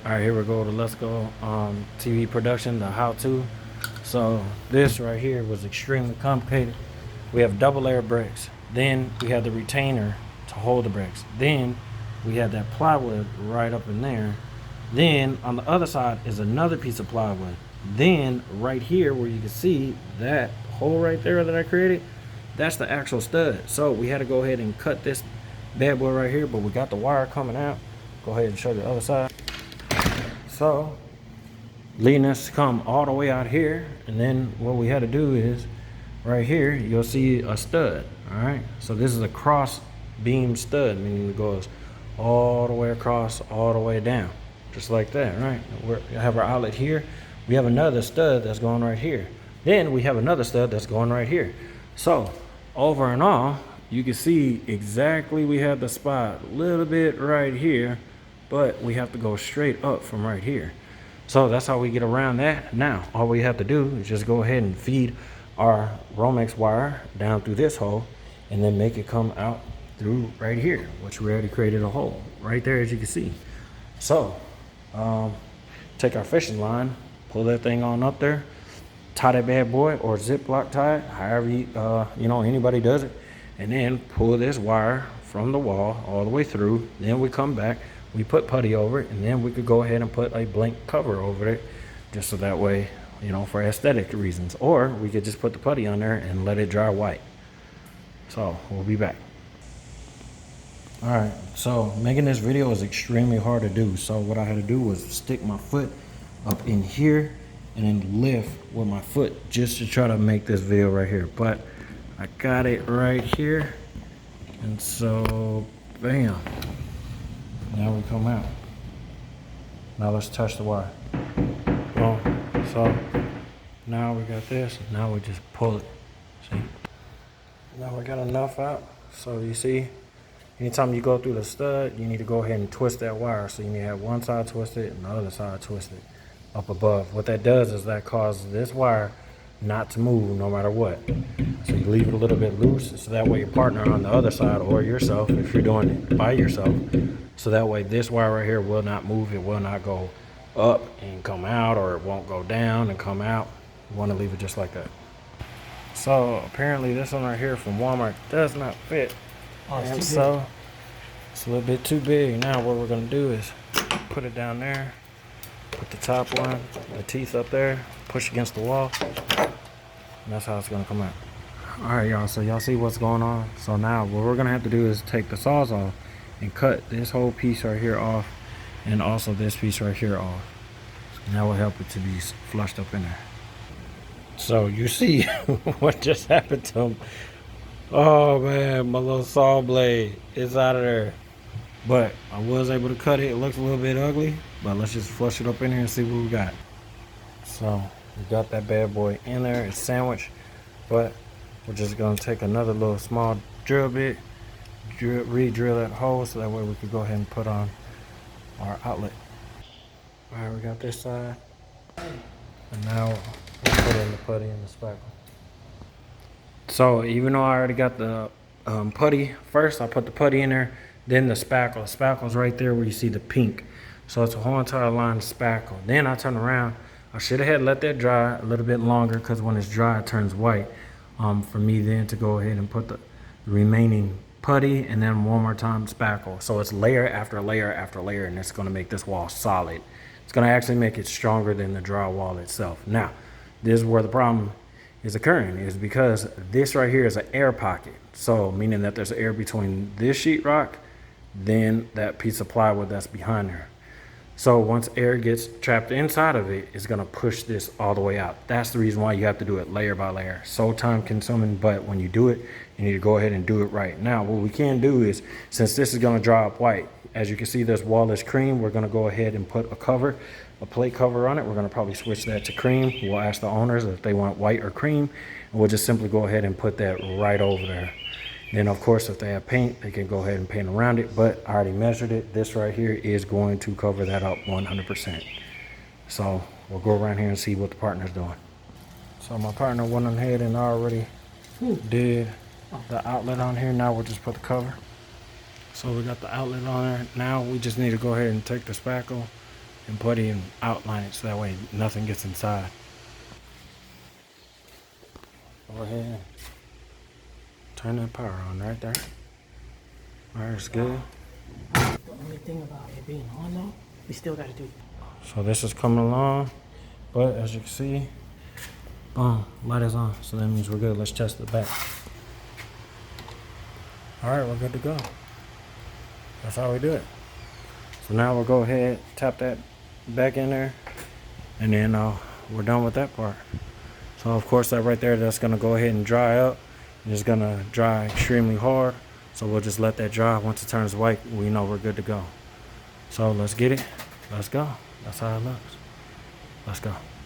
All right, here we go to Let's Go TV production, the how-to. So this right here was extremely complicated. We have double layer bricks. Then we have the retainer to hold the bricks. Then we have that plywood right up in there. Then on the other side is another piece of plywood. Then right here where you can see that hole right there that I created, that's the actual stud. So we had to go ahead and cut this bad boy right here, but we got the wire coming out. Go ahead and show the other side. So leading us to come all the way out here, and then what we had to do is right here you'll see a stud. All right, so this is a cross beam stud, meaning it goes all the way across, all the way down, just like that. Right, we have our outlet here. We have another stud that's going right here. Then we have another stud that's going right here. So over and all, you can see exactly we have the spot a little bit right here, but we have to go straight up from right here. So that's how we get around that. Now, all we have to do is just go ahead and feed our Romex wire down through this hole and then make it come out through right here, which we already created a hole right there, as you can see. So, take our fishing line, pull that thing on up there, tie that bad boy or Ziploc tie it, however anybody does it, and then pull this wire from the wall all the way through. Then we come back, we put putty over it, and then we could go ahead and put a blank cover over it, just so that way, for aesthetic reasons. Or we could just put the putty on there and let it dry white. So we'll be back. All right, so making this video is extremely hard to do. So what I had to do was stick my foot up in here and then lift with my foot just to try to make this video right here. But I got it right here, and so bam. Now we come out. Now let's touch the wire. Boom. So now we got this. Now we just pull it. See? Now we got enough out. So you see, anytime you go through the stud, you need to go ahead and twist that wire. So you need to have one side twisted and the other side twisted up above. What that does is that causes this wire not to move no matter what. So you leave it a little bit loose, so that way your partner on the other side, or yourself if you're doing it by yourself, so that way this wire right here will not move. It will not go up and come out, or it won't go down and come out. You want to leave it just like that. So apparently this one right here from Walmart does not fit. And so it's a little bit too big. Now what we're going to do is put it down there, put the top one, the teeth up there, push against the wall, and that's how it's going to come out. All right, y'all, so y'all see what's going on. So now what we're going to have to do is take the Sawzall and cut this whole piece right here off, and also this piece right here off. And that will help it to be flushed up in there. So you see what just happened to him. Oh man, my little saw blade is out of there. But I was able to cut it. It looks a little bit ugly, but let's just flush it up in here and see what we got. So we got that bad boy in there. It's sandwiched, but we're just gonna take another little small drill bit, re-drill that hole, so that way we could go ahead and put on our outlet. All right, we got this side, and now we'll put in the putty and the spackle. So even though I already got the putty first, I put the putty in there, then the spackle. The spackle's right there where you see the pink. So it's a whole entire line of spackle. Then I turn around. I should have let that dry a little bit longer, because when it's dry it turns white. For me then to go ahead and put the remaining putty and then one more time spackle. So it's layer after layer after layer, and it's going to make this wall solid. It's going to actually make it stronger than the drywall itself. Now, this is where the problem is occurring, is because this right here is an air pocket. So meaning that there's air between this sheetrock, then that piece of plywood that's behind there. So once air gets trapped inside of it, it's gonna push this all the way out. That's the reason why you have to do it layer by layer. So time consuming, but when you do it, you need to go ahead and do it right. Now, what we can do is, since this is gonna dry up white, as you can see this wall is cream, we're gonna go ahead and put a plate cover on it. We're gonna probably switch that to cream. We'll ask the owners if they want white or cream, and we'll just simply go ahead and put that right over there. Then of course, if they have paint, they can go ahead and paint around it, but I already measured it. This right here is going to cover that up 100%. So we'll go around here and see what the partner's doing. So my partner went ahead and already did the outlet on here. Now we'll just put the cover. So we got the outlet on there. Now we just need to go ahead and take the spackle, and put it in, outline it so that way nothing gets inside. Go ahead, turn that power on right there. Alright, it's good. The only thing about it being on though, we still gotta do. So this is coming along, but as you can see, boom, light is on. So that means we're good. Let's test the back. Alright, we're good to go. That's how we do it. So now we'll go ahead, tap that back in there, and then we're done with that part. So of course that right there, that's gonna go ahead and dry up. It's gonna dry extremely hard. So we'll just let that dry. Once it turns white, we know we're good to go. So let's get it. Let's go. That's how it looks. Let's go.